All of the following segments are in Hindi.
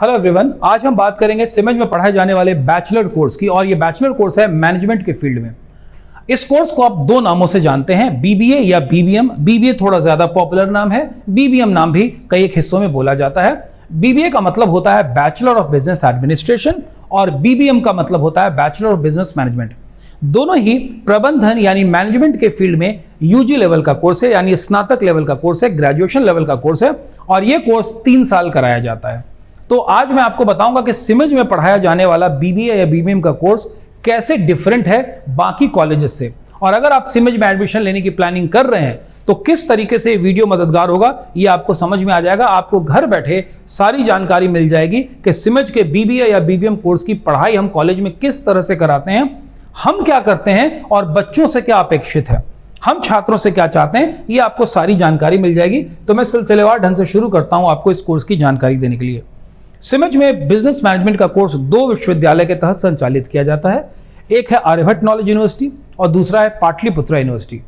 हेलो एवरीवन, आज हम बात करेंगे सिमेज में पढ़ाए जाने वाले बैचलर कोर्स की। और ये बैचलर कोर्स है मैनेजमेंट के फील्ड में। इस कोर्स को आप दो नामों से जानते हैं, बीबीए या बीबीएम। बीबीए थोड़ा ज्यादा पॉपुलर नाम है, बीबीएम नाम भी कई एक हिस्सों में बोला जाता है। बीबीए का मतलब होता है बैचलर ऑफ बिजनेस एडमिनिस्ट्रेशन और बीबीएम का मतलब होता है बैचलर ऑफ बिजनेस मैनेजमेंट। दोनों ही प्रबंधन यानी मैनेजमेंट के फील्ड में यूजी लेवल का कोर्स है, यानी स्नातक लेवल का कोर्स है, ग्रेजुएशन लेवल का कोर्स है। और यह कोर्स 3 साल कराया जाता है। तो आज मैं आपको बताऊंगा कि सिमेज में पढ़ाया जाने वाला बीबीए या बीबीएम का कोर्स कैसे डिफरेंट है बाकी कॉलेजेस से। और अगर आप सिमेज में एडमिशन लेने की प्लानिंग कर रहे हैं तो किस तरीके से वीडियो मददगार होगा ये आपको समझ में आ जाएगा। आपको घर बैठे सारी जानकारी मिल जाएगी कि सिमेज के बीबीए या बीबीएम कोर्स की पढ़ाई हम कॉलेज में किस तरह से कराते हैं, हम क्या करते हैं और बच्चों से क्या अपेक्षित है, हम छात्रों से क्या चाहते हैं, ये आपको सारी जानकारी मिल जाएगी। तो मैं सिलसिलेवार ढंग से शुरू करता हूं आपको इस कोर्स की जानकारी देने के लिए। सिमेज में बिजनेस मैनेजमेंट का कोर्स 2 विश्वविद्यालय के तहत संचालित किया जाता है। एक है आर्यभट्ट नॉलेज यूनिवर्सिटी और दूसरा है पाटलिपुत्रा यूनिवर्सिटी।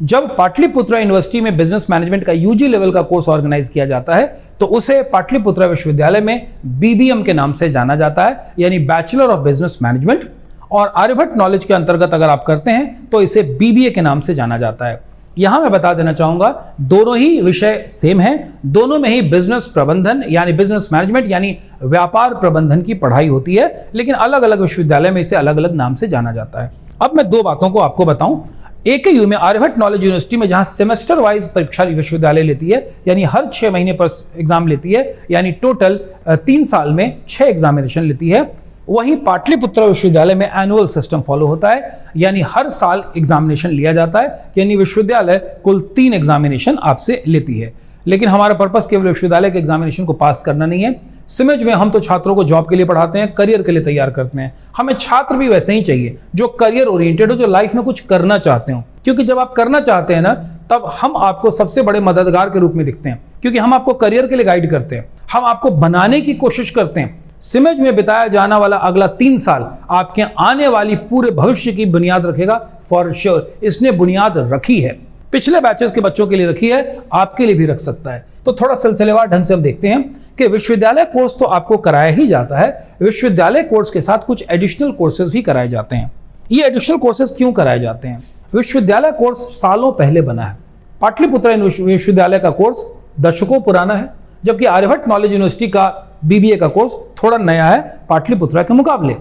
जब पाटलिपुत्रा यूनिवर्सिटी में बिजनेस मैनेजमेंट का यूजी लेवल का कोर्स ऑर्गेनाइज किया जाता है तो उसे पाटलिपुत्रा विश्वविद्यालय में बीबीएम के नाम से जाना जाता है, यानी बैचलर ऑफ बिजनेस मैनेजमेंट। और आर्यभट्ट नॉलेज के अंतर्गत अगर आप करते हैं तो इसे बीबीए के नाम से जाना जाता है। यहां मैं बता देना चाहूंगा दोनों ही विषय सेम हैं, दोनों में ही बिजनेस प्रबंधन यानी बिजनेस मैनेजमेंट यानी व्यापार प्रबंधन की पढ़ाई होती है, लेकिन अलग अलग विश्वविद्यालय में इसे अलग अलग नाम से जाना जाता है। अब मैं 2 बातों को आपको बताऊं। एकेयू में आर्यभट्ट नॉलेज यूनिवर्सिटी में जहां सेमेस्टर वाइज परीक्षा विश्वविद्यालय लेती है, यानी हर 6 महीने पर एग्जाम लेती है, यानी टोटल 3 साल में 6 एग्जामिनेशन लेती है। वहीं पाटलिपुत्रा विश्वविद्यालय में एनुअल सिस्टम फॉलो होता है, यानी हर साल एग्जामिनेशन लिया जाता है, यानी विश्वविद्यालय कुल 3 एग्जामिनेशन आपसे लेती है। लेकिन हमारा पर्पस केवल विश्वविद्यालय के एग्जामिनेशन को पास करना नहीं है। सिमेज में हम तो छात्रों को जॉब के लिए पढ़ाते हैं, करियर के लिए तैयार करते हैं। हमें छात्र भी वैसे ही चाहिए जो करियर ओरिएंटेड हो, जो लाइफ में कुछ करना चाहते हो। क्योंकि जब आप करना चाहते हैं ना, तब हम आपको सबसे बड़े मददगार के रूप में दिखते हैं, क्योंकि हम आपको करियर के लिए गाइड करते हैं, हम आपको बनाने की कोशिश करते हैं। सिमेज में बिताया जाने वाला अगला 3 साल आपके आने वाली पूरे भविष्य की बुनियाद रखेगा, फॉर श्योर। इसने बुनियाद रखी है, पिछले बैचेस के बच्चों के लिए रखी है, आपके लिए भी रख सकता है। तो थोड़ा सिलसिलेवार ढंग से हम देखते हैं कि विश्वविद्यालय कोर्स तो आपको कराया ही जाता है, विश्वविद्यालय कोर्स के साथ कुछ एडिशनल कोर्सेज भी कराए जाते हैं। ये एडिशनल कोर्सेज क्यों कराए जाते हैं? विश्वविद्यालय कोर्स सालों पहले बना है। पाटलिपुत्रा विश्वविद्यालय का कोर्स दशकों पुराना है, जबकि आर्यभट्ट नॉलेज यूनिवर्सिटी का बीबीए का कोर्स थोड़ा नया है पाटलिपुत्रा के मुकाबले,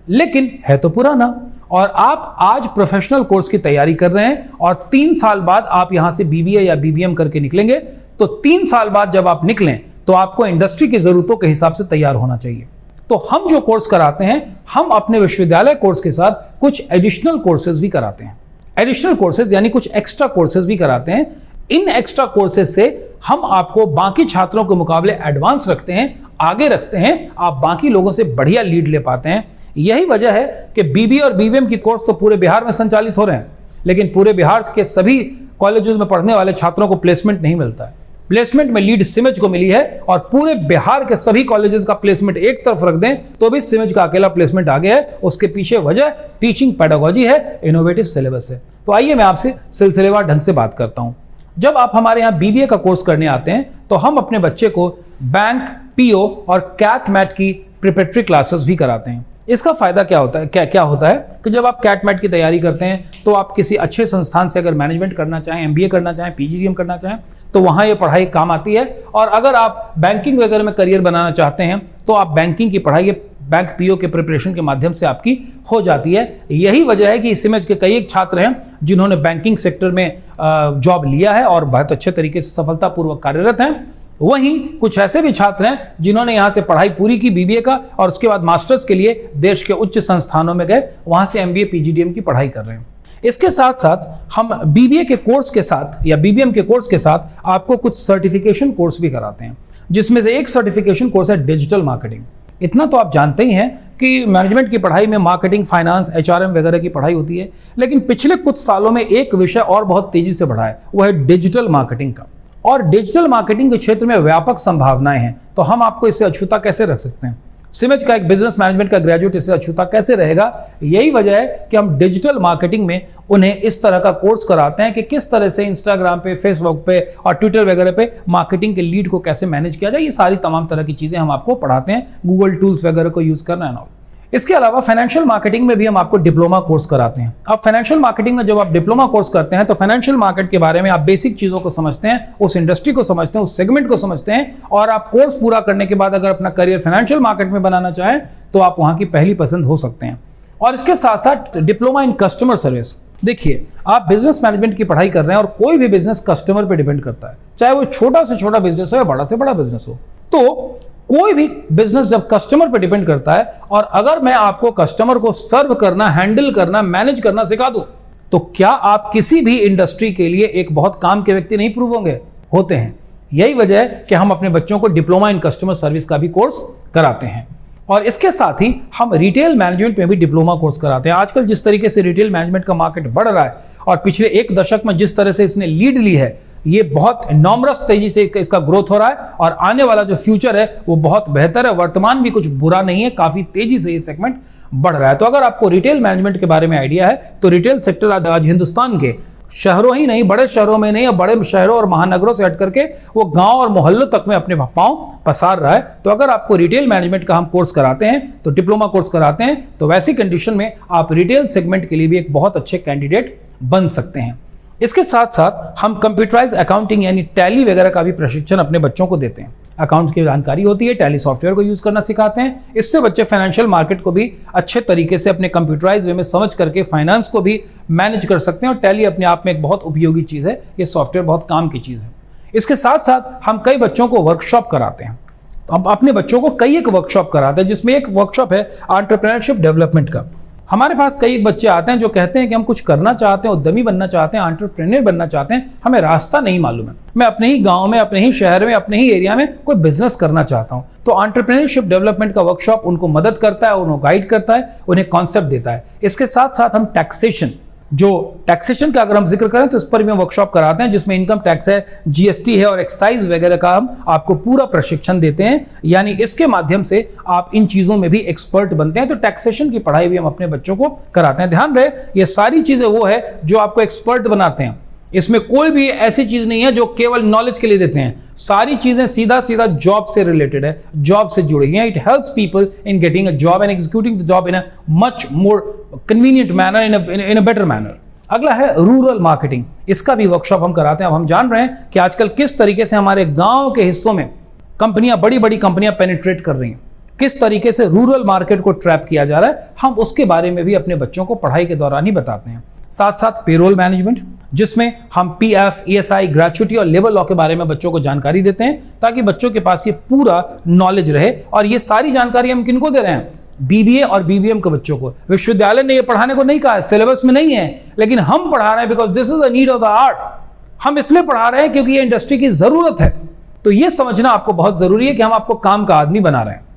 लेकिन है तो पुराना। और आप आज प्रोफेशनल कोर्स की तैयारी कर रहे हैं और 3 साल बाद आप यहां से बीबीए या बीबीएम करके निकलेंगे। तो 3 साल बाद जब आप निकलें तो आपको इंडस्ट्री की जरूरतों के हिसाब से तैयार होना चाहिए। तो हम जो कोर्स कराते हैं, हम अपने विश्वविद्यालय कोर्स के साथ कुछ एडिशनल कोर्सेज भी कराते हैं। एडिशनल कोर्सेज यानी कुछ एक्स्ट्रा कोर्सेज भी कराते हैं। इन एक्स्ट्रा कोर्सेज से हम आपको बाकी छात्रों के मुकाबले एडवांस रखते हैं, आगे रखते हैं, आप बाकी लोगों से बढ़िया लीड ले पाते हैं। यही वजह है कि बीबीए और बीबीएम की कोर्स तो पूरे बिहार में संचालित हो रहे हैं, लेकिन पूरे बिहार के सभी कॉलेजों में पढ़ने वाले छात्रों को प्लेसमेंट नहीं मिलता है। प्लेसमेंट में लीड सिमेज को मिली है और पूरे बिहार के सभी कॉलेजेस का प्लेसमेंट एक तरफ रख दें तो भी सिमेज का अकेला प्लेसमेंट आगे है। उसके पीछे वजह टीचिंग पेडागोजी है, इनोवेटिव सिलेबस है। तो आइए मैं आपसे सिलसिलेवार ढंग से बात करता हूं। जब आप हमारे यहाँ बीबीए का कोर्स करने आते हैं तो हम अपने बच्चे को बैंक, पीओ और कैट मैट की प्रिपरेटरी क्लासेस भी कराते हैं। इसका फायदा क्या होता है? क्या होता है कि जब आप कैट मैट की तैयारी करते हैं तो आप किसी अच्छे संस्थान से अगर मैनेजमेंट करना चाहें, एमबीए करना चाहें, पीजीडीएम करना चाहें तो वहां ये पढ़ाई काम आती है। और अगर आप बैंकिंग वगैरह में करियर बनाना चाहते हैं तो आप बैंकिंग की पढ़ाई बैंक पीओ के प्रिपरेशन के माध्यम से आपकी हो जाती है। यही वजह है कि सिमेज के कई एक छात्र हैं जिन्होंने बैंकिंग सेक्टर में जॉब लिया है और बहुत अच्छे तरीके से सफलतापूर्वक कार्यरत हैं। वहीं कुछ ऐसे भी छात्र हैं जिन्होंने यहां से पढ़ाई पूरी की बीबीए का और उसके बाद मास्टर्स के लिए देश के उच्च संस्थानों में गए, वहां से एमबीए पीजीडीएम की पढ़ाई कर रहे हैं। इसके साथ साथ हम बीबीए के कोर्स के साथ या बीबीएम के कोर्स के साथ आपको कुछ सर्टिफिकेशन कोर्स भी कराते हैं, जिसमें से एक सर्टिफिकेशन कोर्स है डिजिटल मार्केटिंग। इतना तो आप जानते ही हैं कि मैनेजमेंट की पढ़ाई में मार्केटिंग, फाइनेंस, एचआरएम वगैरह की पढ़ाई होती है, लेकिन पिछले कुछ सालों में एक विषय और बहुत तेजी से बढ़ा है, वो है डिजिटल मार्केटिंग का। और डिजिटल मार्केटिंग के क्षेत्र में व्यापक संभावनाएं हैं, तो हम आपको इससे अछूता कैसे रख सकते हैं? सिमेज का एक बिजनेस मैनेजमेंट का ग्रेजुएट इससे अछूता कैसे रहेगा? यही वजह है कि हम डिजिटल मार्केटिंग में उन्हें इस तरह का कोर्स कराते हैं कि किस तरह से इंस्टाग्राम पे, फेसबुक पे और ट्विटर वगैरह पे मार्केटिंग के लीड को कैसे मैनेज किया जाए। ये सारी तमाम तरह की चीजें हम आपको पढ़ाते हैं, गूगल टूल्स वगैरह को यूज करना है ना। इसके अलावा फाइनेंशियल मार्केटिंग में भी हम आपको डिप्लोमा कोर्स कराते हैं। अब फाइनेंशियल मार्केटिंग में जब आप डिप्लोमा कोर्स करते हैं तो फाइनेंशियल मार्केट के बारे में आप बेसिक चीजों को समझते हैं, उस इंडस्ट्री को समझते हैं, उस सेगमेंट को समझते हैं, और आप कोर्स पूरा करने के बाद अगर अपना करियर फाइनेंशियल मार्केट में बनाना चाहें तो आप वहां की पहली पसंद हो सकते हैं। और इसके साथ साथ डिप्लोमा इन कस्टमर सर्विस। देखिए, आप बिजनेस मैनेजमेंट की पढ़ाई कर रहे हैं और कोई भी बिजनेस कस्टमर पर डिपेंड करता है, चाहे वो छोटा से छोटा बिजनेस हो या बड़ा से बड़ा बिजनेस हो। तो कोई भी बिजनेस जब कस्टमर पर डिपेंड करता है, और अगर मैं आपको कस्टमर को सर्व करना, हैंडल करना, मैनेज करना सिखा दूं, तो क्या आप किसी भी इंडस्ट्री के लिए एक बहुत काम के व्यक्ति नहीं प्रूव होंगे? होते हैं। यही वजह है कि हम अपने बच्चों को डिप्लोमा इन कस्टमर सर्विस का भी कोर्स कराते हैं। और इसके साथ ही हम रिटेल मैनेजमेंट में भी डिप्लोमा कोर्स कराते हैं। आजकल जिस तरीके से रिटेल मैनेजमेंट का मार्केट बढ़ रहा है और पिछले एक दशक में जिस तरह से इसने लीड ली है, ये बहुत इनॉर्मस तेजी से इसका ग्रोथ हो रहा है और आने वाला जो फ्यूचर है वो बहुत बेहतर है। वर्तमान भी कुछ बुरा नहीं है, काफी तेजी से ये सेगमेंट बढ़ रहा है। तो अगर आपको रिटेल मैनेजमेंट के बारे में आइडिया है तो रिटेल सेक्टर आज हिंदुस्तान के शहरों ही नहीं, बड़े शहरों में नहीं, या बड़े शहरों और महानगरों से हट करके वो गांव और मोहल्लों तक में अपने पांव पसार रहा है। तो अगर आपको रिटेल मैनेजमेंट का हम कोर्स कराते हैं, तो डिप्लोमा कोर्स कराते हैं, तो वैसी कंडीशन में आप रिटेल सेगमेंट के लिए भी एक बहुत अच्छे कैंडिडेट बन सकते हैं। इसके साथ साथ हम कंप्यूटराइज अकाउंटिंग यानी टैली वगैरह का भी प्रशिक्षण अपने बच्चों को देते हैं। अकाउंट्स की जानकारी होती है, टैली सॉफ्टवेयर को यूज करना सिखाते हैं। इससे बच्चे फाइनेंशियल मार्केट को भी अच्छे तरीके से अपने कंप्यूटराइज वे में समझ करके फाइनेंस को भी मैनेज कर सकते हैं। और टैली अपने आप में एक बहुत उपयोगी चीज है, ये सॉफ्टवेयर बहुत काम की चीज है। इसके साथ साथ हम कई बच्चों को वर्कशॉप कराते हैं। हम अपने बच्चों को कई एक वर्कशॉप कराते हैं, जिसमें एक वर्कशॉप है एंटरप्रेन्योरशिप डेवलपमेंट का। हमारे पास कई बच्चे आते हैं जो कहते हैं कि हम कुछ करना चाहते हैं, उद्यमी बनना चाहते हैं, एंटरप्रेन्योर बनना चाहते हैं, हमें रास्ता नहीं मालूम है। मैं अपने ही गांव में, अपने ही शहर में, अपने ही एरिया में कोई बिजनेस करना चाहता हूं। तो एंटरप्रेन्योरशिप डेवलपमेंट का वर्कशॉप उनको मदद करता है, उन्हें गाइड करता है, उन्हें कॉन्सेप्ट देता है। इसके साथ साथ हम टैक्सेशन का अगर हम जिक्र करें तो इस पर भी हम वर्कशॉप कराते हैं, जिसमें इनकम टैक्स है, जीएसटी है और एक्साइज वगैरह का हम आपको पूरा प्रशिक्षण देते हैं। यानी इसके माध्यम से आप इन चीजों में भी एक्सपर्ट बनते हैं। तो टैक्सेशन की पढ़ाई भी हम अपने बच्चों को कराते हैं। ध्यान रहे, ये सारी चीजें वो है जो आपको एक्सपर्ट बनाते हैं। इसमें कोई भी ऐसी चीज नहीं है जो केवल नॉलेज के लिए देते हैं। सारी चीजें सीधा सीधा जॉब से रिलेटेड है, जॉब से जुड़ी हैं। It helps people in getting a job and executing the job in a much more convenient manner, in a better manner. अगला है रूरल मार्केटिंग। इसका भी वर्कशॉप हम कराते हैं। अब हम जान रहे हैं कि आजकल किस तरीके से हमारे गांव के हिस्सों में कंपनियां, बड़ी बड़ी कंपनियां पेनिट्रेट कर रही हैं, किस तरीके से रूरल मार्केट को ट्रैप किया जा रहा है, हम उसके बारे में भी अपने बच्चों को पढ़ाई के दौरान ही बताते हैं। साथ साथ पेरोल मैनेजमेंट, जिसमें हम पीएफ, ईएसआई, ग्रेच्युटी और लेबर लॉ के बारे में बच्चों को जानकारी देते हैं, ताकि बच्चों के पास ये पूरा नॉलेज रहे। और ये सारी जानकारी हम किनको दे रहे हैं? बीबीए और बीबीएम के बच्चों को। विश्वविद्यालय ने ये पढ़ाने को नहीं कहा है, सिलेबस में नहीं है, लेकिन हम पढ़ा रहे हैं because this is the need of the art. हम इसलिए पढ़ा रहे हैं क्योंकि ये इंडस्ट्री की जरूरत है। तो ये समझना आपको बहुत जरूरी है कि हम आपको काम का आदमी बना रहे हैं।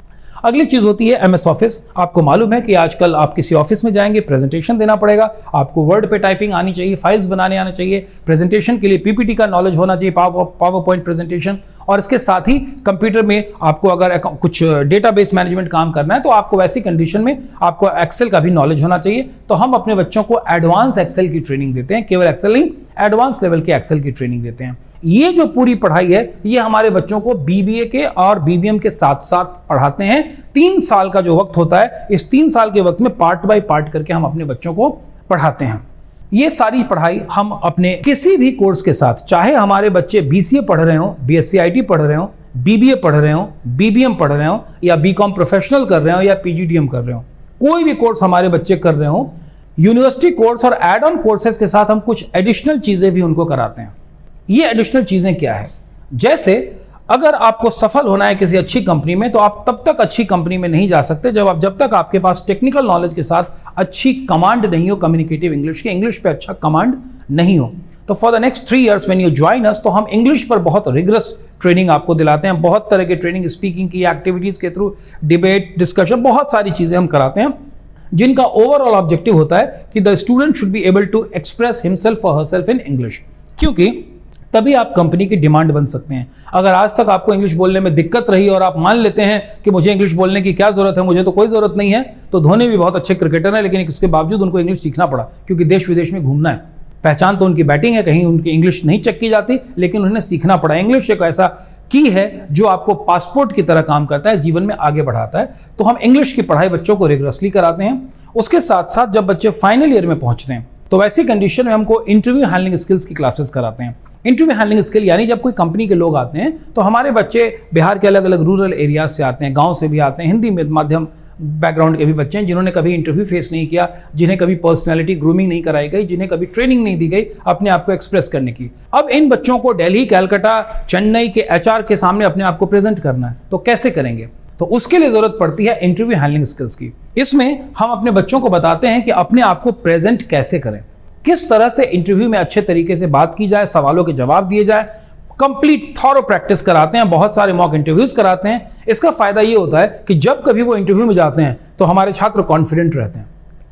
अगली चीज होती है एमएस ऑफिस। आपको मालूम है कि आजकल आप किसी ऑफिस में जाएंगे, प्रेजेंटेशन देना पड़ेगा, आपको वर्ड पे टाइपिंग आनी चाहिए, फाइल्स बनाने आना चाहिए, प्रेजेंटेशन के लिए पीपीटी का नॉलेज होना चाहिए, पावर पॉइंट प्रेजेंटेशन। और इसके साथ ही कंप्यूटर में आपको अगर कुछ डेटाबेस मैनेजमेंट काम करना है तो आपको वैसी कंडीशन में आपको एक्सेल का भी नॉलेज होना चाहिए। तो हम अपने बच्चों को एडवांस एक्सेल की ट्रेनिंग देते हैं, केवल एक्सेल नहीं, एडवांस लेवल के एक्सेल की ट्रेनिंग देते हैं। ये जो पूरी पढ़ाई है ये हमारे बच्चों को बीबीए के और बीबीएम के साथ साथ पढ़ाते हैं। 3 साल का जो वक्त होता है, इस 3 साल के वक्त में पार्ट बाय पार्ट करके हम अपने बच्चों को पढ़ाते हैं। ये सारी पढ़ाई हम अपने किसी भी कोर्स के साथ, चाहे हमारे बच्चे बीसीए पढ़ रहे हो, बीएससी आईटी पढ़ रहे हो, बीबीए पढ़ रहे हो, बीबीएम पढ़ रहे हो, या बीकॉम प्रोफेशनल कर रहे हो, या पीजीडीएम कर रहे हो, कोई भी कोर्स हमारे बच्चे कर रहे हो, यूनिवर्सिटी कोर्स और एड ऑन कोर्सेज के साथ हम कुछ एडिशनल चीजें भी उनको कराते हैं। ये एडिशनल चीजें क्या है? जैसे अगर आपको सफल होना है किसी अच्छी कंपनी में, तो आप तब तक अच्छी कंपनी में नहीं जा सकते जब तक आपके पास टेक्निकल नॉलेज के साथ अच्छी कमांड नहीं हो, कम्युनिकेटिव इंग्लिश की, इंग्लिश पे अच्छा कमांड नहीं हो। तो for the next 3 years when you join us, तो हम इंग्लिश पर बहुत रिगरस ट्रेनिंग आपको दिलाते हैं। बहुत तरह की ट्रेनिंग, स्पीकिंग की एक्टिविटीज के थ्रू, डिबेट, डिस्कशन, बहुत सारी चीजें हम कराते हैं, जिनका ओवरऑल ऑब्जेक्टिव होता है कि the student should be able to express himself और हरसेल्फ इन इंग्लिश। क्योंकि तभी आप कंपनी की डिमांड बन सकते हैं। अगर आज तक आपको इंग्लिश बोलने में दिक्कत रही और आप मान लेते हैं कि मुझे इंग्लिश बोलने की क्या जरूरत है, मुझे तो कोई जरूरत नहीं है, तो धोनी भी बहुत अच्छे क्रिकेटर हैं, लेकिन उसके बावजूद उनको इंग्लिश सीखना पड़ा क्योंकि देश विदेश में घूमना है। पहचान तो उनकी बैटिंग है, कहीं उनकी इंग्लिश नहीं चेक की जाती, लेकिन उन्हें सीखना पड़ा। इंग्लिश एक ऐसा की है जो आपको पासपोर्ट की तरह काम करता है, जीवन में आगे बढ़ाता है। तो हम इंग्लिश की पढ़ाई बच्चों को रिगरसली कराते हैं। उसके साथ साथ जब बच्चे फाइनल ईयर में पहुंचते हैं तो वैसी कंडीशन में हमको इंटरव्यू हैंडलिंग स्किल्स की क्लासेस कराते हैं। इंटरव्यू हैंडलिंग स्किल यानी जब कोई कंपनी के लोग आते हैं तो हमारे बच्चे बिहार के अलग अलग रूरल एरियाज से आते हैं, गांव से भी आते हैं, हिंदी माध्यम बैकग्राउंड के भी बच्चे हैं जिन्होंने कभी इंटरव्यू फेस नहीं किया, जिन्हें कभी पर्सनैलिटी ग्रूमिंग नहीं कराई गई, जिन्हें कभी ट्रेनिंग नहीं दी गई अपने आप को एक्सप्रेस करने की। अब इन बच्चों को दिल्ली, कलकत्ता, चेन्नई के एचआर के सामने अपने आप को प्रेजेंट करना है, तो कैसे करेंगे? तो उसके लिए जरूरत पड़ती है इंटरव्यू हैंडलिंग स्किल्स की। इसमें हम अपने बच्चों को बताते हैं कि अपने आप को प्रेजेंट कैसे करें, किस तरह से इंटरव्यू में अच्छे तरीके से बात की जाए, सवालों के जवाब दिए जाए। कंप्लीट थॉरो प्रैक्टिस कराते हैं, बहुत सारे मॉक इंटरव्यूज कराते हैं। इसका फायदा ये होता है कि जब कभी वो इंटरव्यू में जाते हैं तो हमारे छात्र कॉन्फिडेंट रहते हैं,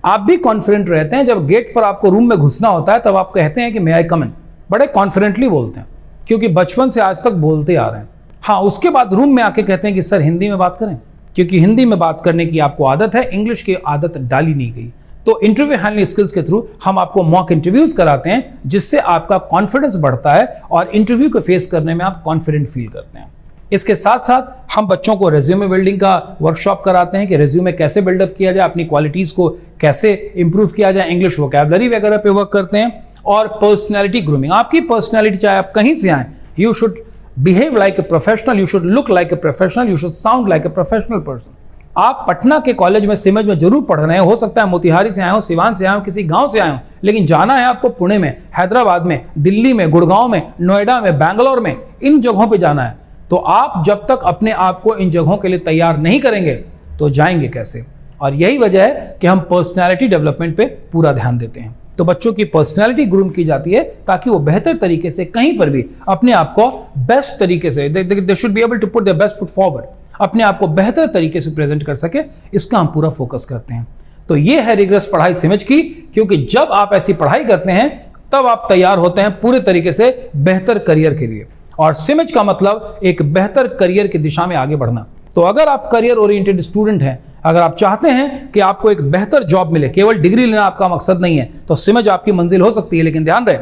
आप भी कॉन्फिडेंट रहते हैं। जब गेट पर आपको रूम में घुसना होता है तब आप कहते हैं कि मे आई कम इन, बड़े कॉन्फिडेंटली बोलते हैं क्योंकि बचपन से आज तक बोलते आ रहे हैं। हाँ, उसके बाद रूम में आके कहते हैं कि सर हिंदी में बात करें, क्योंकि हिंदी में बात करने की आपको आदत है, इंग्लिश की आदत डाली नहीं गई। तो इंटरव्यू हैंडलिंग स्किल्स के थ्रू हम आपको मॉक इंटरव्यूज कराते हैं जिससे आपका कॉन्फिडेंस बढ़ता है और इंटरव्यू को फेस करने में आप कॉन्फिडेंट फील करते हैं। इसके साथ साथ हम बच्चों को रेज्यूमे बिल्डिंग का वर्कशॉप कराते हैं कि रेज्यूमे कैसे बिल्डअप किया जाए, अपनी क्वालिटीज को कैसे इंप्रूव किया जाए, इंग्लिश वोकैबुलरी वगैरह पे वर्क करते हैं। और पर्सनैलिटी ग्रूमिंग, आपकी पर्सनैलिटी चाहे आप कहीं से आए, you should behave like a professional, you should look like a professional, you should sound like a professional person. आप पटना के कॉलेज में सिमज में जरूर पढ़ रहे हैं, हो सकता है मोतिहारी से आए हो, सिवान से आए हो, किसी गांव से आए हो, लेकिन जाना है आपको पुणे में, हैदराबाद में, दिल्ली में, गुड़गांव में, नोएडा में, बैंगलोर में, इन जगहों पे जाना है। तो आप जब तक अपने आप को इन जगहों के लिए तैयार नहीं करेंगे तो जाएंगे कैसे? और यही वजह है कि हम पर्सनैलिटी डेवलपमेंट पे पूरा ध्यान देते हैं। तो बच्चों की पर्सनैलिटी ग्रूम की जाती है ताकि वो बेहतर तरीके से कहीं पर भी अपने आप को बेस्ट तरीके से, they should be able to put their best foot forward, अपने आप को बेहतर तरीके से प्रेजेंट कर सके, इसका हम पूरा फोकस करते हैं। तो ये है रिगरस पढ़ाई सिमज की, क्योंकि जब आप ऐसी पढ़ाई करते हैं तब आप तैयार होते हैं पूरे तरीके से बेहतर करियर के लिए। और सिमज का मतलब एक बेहतर करियर की दिशा में आगे बढ़ना। तो अगर आप करियर ओरिएंटेड स्टूडेंट हैं, अगर आप चाहते हैं कि आपको एक बेहतर जॉब मिले, केवल डिग्री लेना आपका मकसद नहीं है, तो सिमज आपकी मंजिल हो सकती है। लेकिन ध्यान रहे,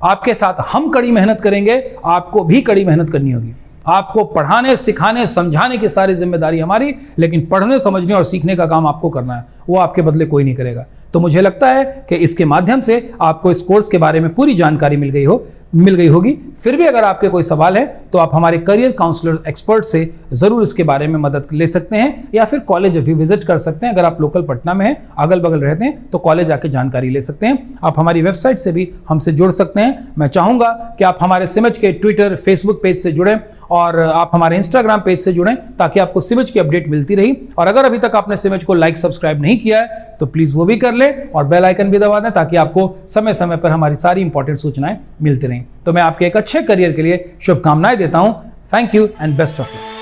आपके साथ हम कड़ी मेहनत करेंगे, आपको भी कड़ी मेहनत करनी होगी। आपको पढ़ाने, सिखाने, समझाने की सारी जिम्मेदारी हमारी, लेकिन पढ़ने, समझने और सीखने का काम आपको करना है, वो आपके बदले कोई नहीं करेगा। तो मुझे लगता है कि इसके माध्यम से आपको इस कोर्स के बारे में पूरी जानकारी मिल गई होगी। फिर भी अगर आपके कोई सवाल है तो आप हमारे करियर काउंसलर एक्सपर्ट से जरूर इसके बारे में मदद ले सकते हैं, या फिर कॉलेज भी विजिट कर सकते हैं। अगर आप लोकल पटना में हैं, अगल बगल रहते हैं, तो कॉलेज आके जानकारी ले सकते हैं। आप हमारी वेबसाइट से भी हमसे जुड़ सकते हैं। मैं चाहूंगा कि आप हमारे सिमज के ट्विटर, फेसबुक पेज से जुड़ें और आप हमारे इंस्टाग्राम पेज से जुड़ें, ताकि आपको सिमज की अपडेट मिलती रही। और अगर अभी तक आपने सिमज को लाइक, सब्सक्राइब नहीं किया है तो प्लीज वो भी कर लें और बेल आइकन भी दबा दें, ताकि आपको समय समय पर हमारी सारी इंपॉर्टेंट सूचनाएं मिलती रहें। तो मैं आपके एक अच्छे करियर के लिए शुभकामनाएं देता हूं। Thank you and best of luck.